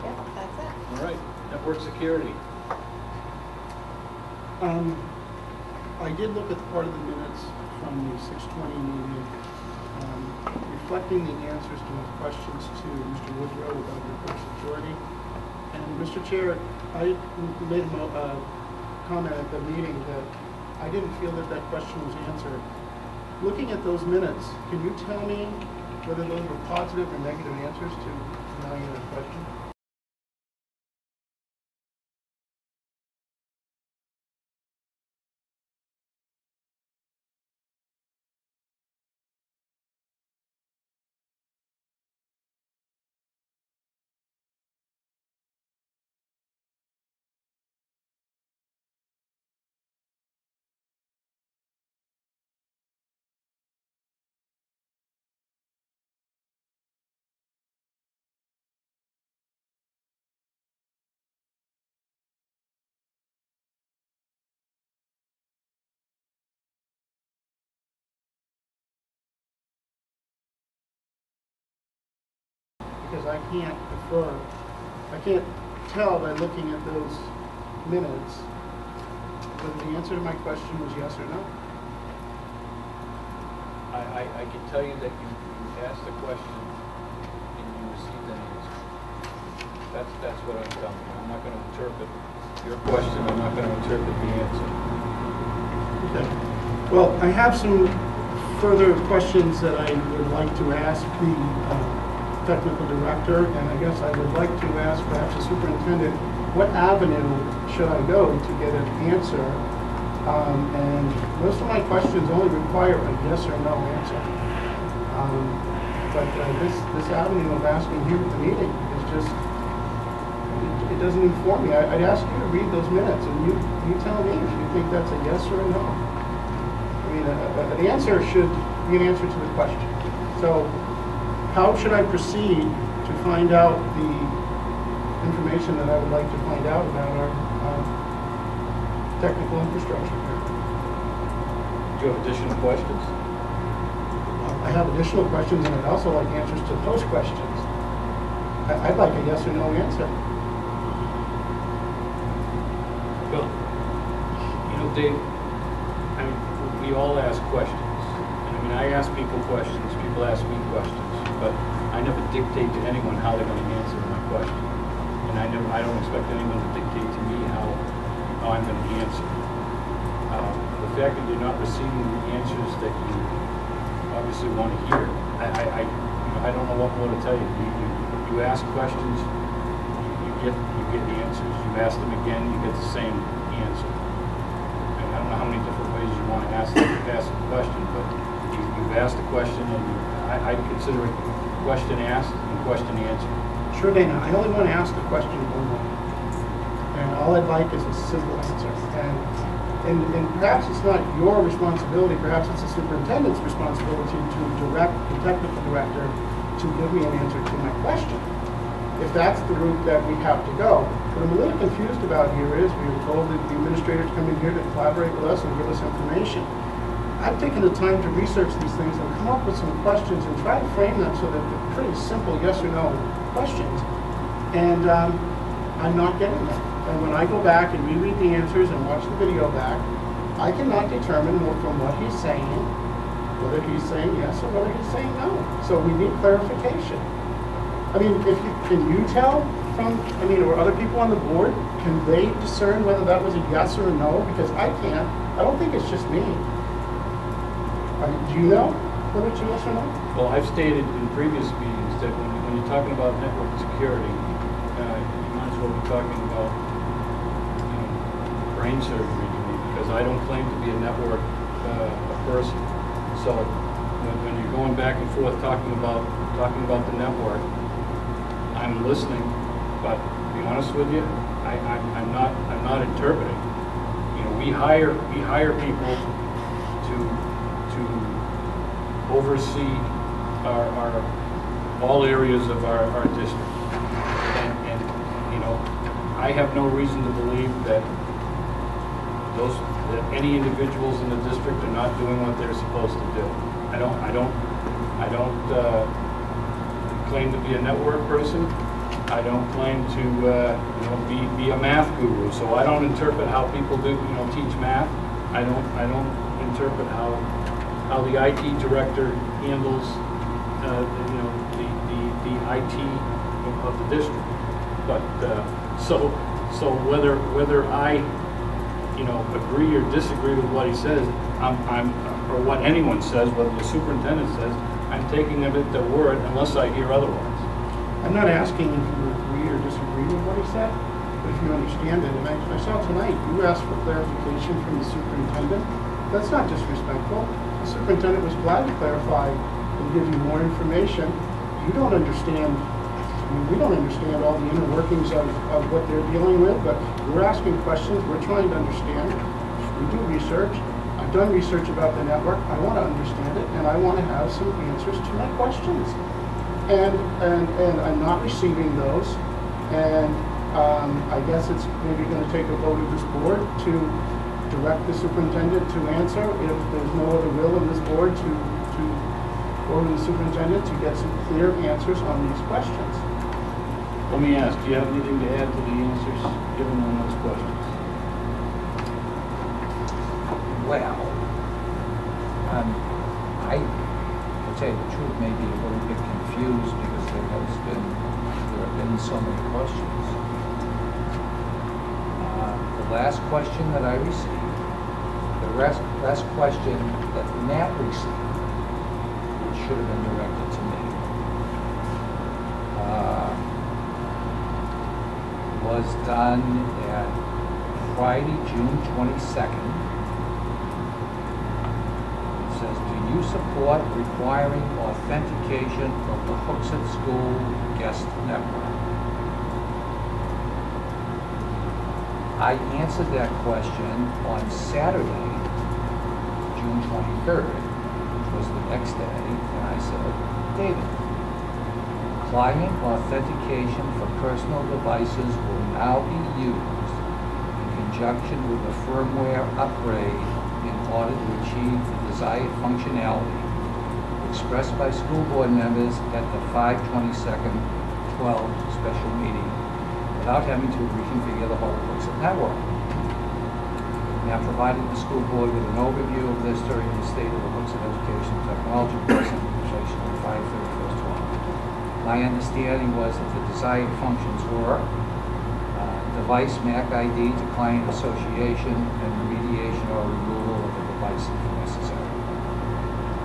Yep, that's it. All right, network security. I did look at the part of the minutes from the 6:20 meeting, reflecting the answers to my questions to Mr. Woodrow about network security. And Mr. Chair, I made a comment at the meeting that I didn't feel that that question was answered. Looking at those minutes, can you tell me whether those were positive or negative answers to my question? Because I can't tell by looking at those minutes whether the answer to my question was yes or no. I can tell you that you asked the question and you received an answer. That's what I'm telling you. I'm not going to interpret your question. I'm not going to interpret the answer. Okay. Well, I have some further questions that I would like to ask the technical director, and I guess I would like to ask perhaps the superintendent, what avenue should I go to get an answer? And most of my questions only require a yes or no answer. But this avenue of asking here at the meeting is just, it doesn't inform me. I'd ask you to read those minutes and you tell me if you think that's a yes or a no. I mean, an answer should be an answer to the question. So how should I proceed to find out the information that I would like to find out about our technical infrastructure here? Do you have additional questions? I have additional questions, and I'd also like answers to those questions. I'd like a yes or no answer. Well, you know, Dave, I mean, we all ask questions. And I mean, I ask people questions, people ask me questions, but I never dictate to anyone how they're going to answer my question. And I don't expect anyone to dictate to me how I'm going to answer. The fact that you're not receiving the answers that you obviously want to hear, I don't know what more to tell you. You ask questions, you get the answers. You ask them again, you get the same answer. And I don't know how many different ways you want to ask the question, but you've asked a question, and I consider it question asked and question answered. Sure, Dana. I only want to ask the question only. And all I'd like is a simple answer. And perhaps it's not your responsibility, perhaps it's the superintendent's responsibility to direct the technical director to give me an answer to my question, if that's the route that we have to go. What I'm a little confused about here is we were told that the administrators come in here to collaborate with us and give us information. I've taken the time to research these things and come up with some questions and try to frame them so that they're pretty simple yes or no questions. And I'm not getting them. And when I go back and reread the answers and watch the video back, I cannot determine from what he's saying whether he's saying yes or whether he's saying no. So we need clarification. I mean, can you tell from, or other people on the board, can they discern whether that was a yes or a no? Because I can't. I don't think it's just me. Do you know whether it's a yes or no? Well, I've stated in previous meetings that when you're talking about network security, you might as well be talking about brain surgery to me, because I don't claim to be a network person. So when you're going back and forth talking about the network, I'm listening, but to be honest with you, I'm not interpreting. You know, we hire people to oversee our all areas of our district, and you know, I have no reason to believe that any individuals in the district are not doing what they're supposed to do. I don't claim to be a network person, I don't claim to, be a math guru, so I don't interpret how people do, teach math. I don't interpret how the IT director handles, the IT of the district. But, so whether I, agree or disagree with what he says, or what anyone says, whether the superintendent says, I'm taking them at their word unless I hear otherwise. I'm not asking if you agree or disagree with what he said, but if you understand it. And I saw tonight, you asked for clarification from the superintendent. That's not disrespectful. The superintendent was glad to clarify and give you more information. You don't understand, we don't understand all the inner workings of what they're dealing with, but we're asking questions, we're trying to understand. We do research. I've done research about the network. I want to understand it, and I want to have some answers to my questions. And I'm not receiving those, and I guess it's maybe going to take a vote of this board to direct the superintendent to answer if there's no other will in this board to order the superintendent to get some clear answers on these questions. Let me ask, do you have anything to add to the answers given on those questions? Well, I, to tell you the truth, may be a little bit confused because there have been so many questions. The last question that I received, last question that Matt received, which should have been directed to me, was done at Friday, June 22nd. It says, do you support requiring authentication of the Hooksett School Guest Network? I answered that question on Saturday, June 23rd, which was the next day, and I said, David, client authentication for personal devices will now be used in conjunction with a firmware upgrade in order to achieve the desired functionality expressed by school board members at the 5/22/12 special meeting without having to reconfigure the whole Hooksett network. Now provided the school board with an overview of this during the State of the Hooksett Education Technology presentation on 5/31/12. My understanding was that the desired functions were device MAC ID to client association and remediation or removal of the device if necessary.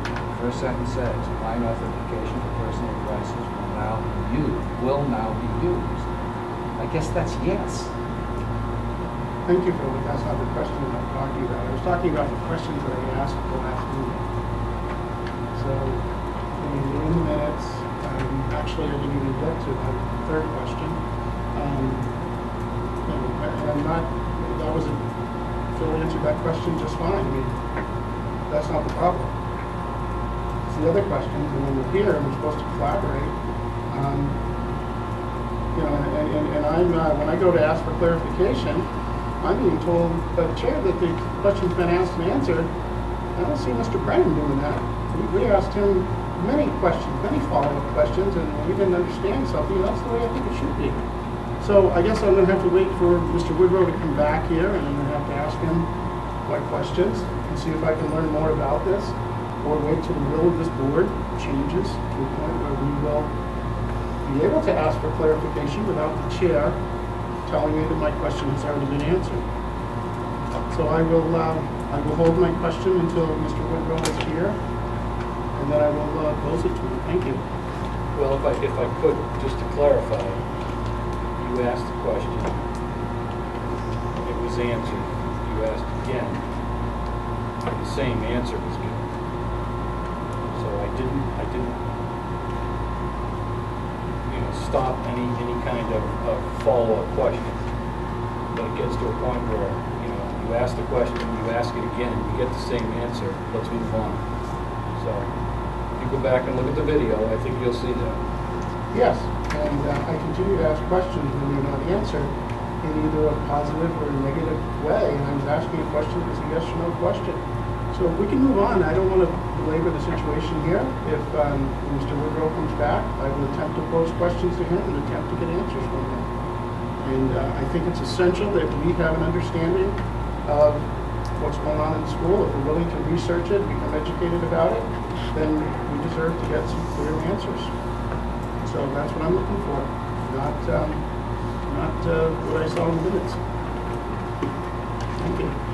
The first sentence says, client authentication for personal devices will now be used. I guess that's yes. Thank you, Phil, but that's not the question that I'm talking about. I was talking about the questions that I asked at the last meeting. So, in the minutes, actually I didn't even get to the third question. And I'm not, that was Phil answered that question just fine. I mean, that's not the problem. It's the other questions, and when we're here and we're supposed to collaborate, and I'm, when I go to ask for clarification, I'm being told by the chair that the question's been asked and answered. I don't see Mr. Brennan doing that. We asked him many questions, many follow-up questions, and we didn't understand something, and that's the way I think it should be. So I guess I'm going to have to wait for Mr. Woodrow to come back here, and I'm going to have to ask him my questions and see if I can learn more about this, or wait till the will of this board changes to a point where we will be able to ask for clarification without the chair telling me that my question has already been answered. So I will hold my question until Mr. Woodrow is here, and then I will pose it to him. Thank you. Well, if I could, just to clarify, you asked the question, it was answered. You asked again, the same answer was given. So I didn't, stop any kind of follow-up question. But it gets to a point where, you ask the question, you ask it again, and you get the same answer. Let's move on. So if you go back and look at the video, I think you'll see that. Yes, and I continue to ask questions when they're not answered in either a positive or a negative way, and I was asking a question as a yes or no question. So So we can move on. I don't want to belabor the situation here. If Mr. Woodrow comes back, I will attempt to pose questions to him and attempt to get answers from him. And I think it's essential that we have an understanding of what's going on in the school. If we're willing to research it, become educated about it, then we deserve to get some clear answers. So that's what I'm looking for, not what I saw in the minutes. Thank you.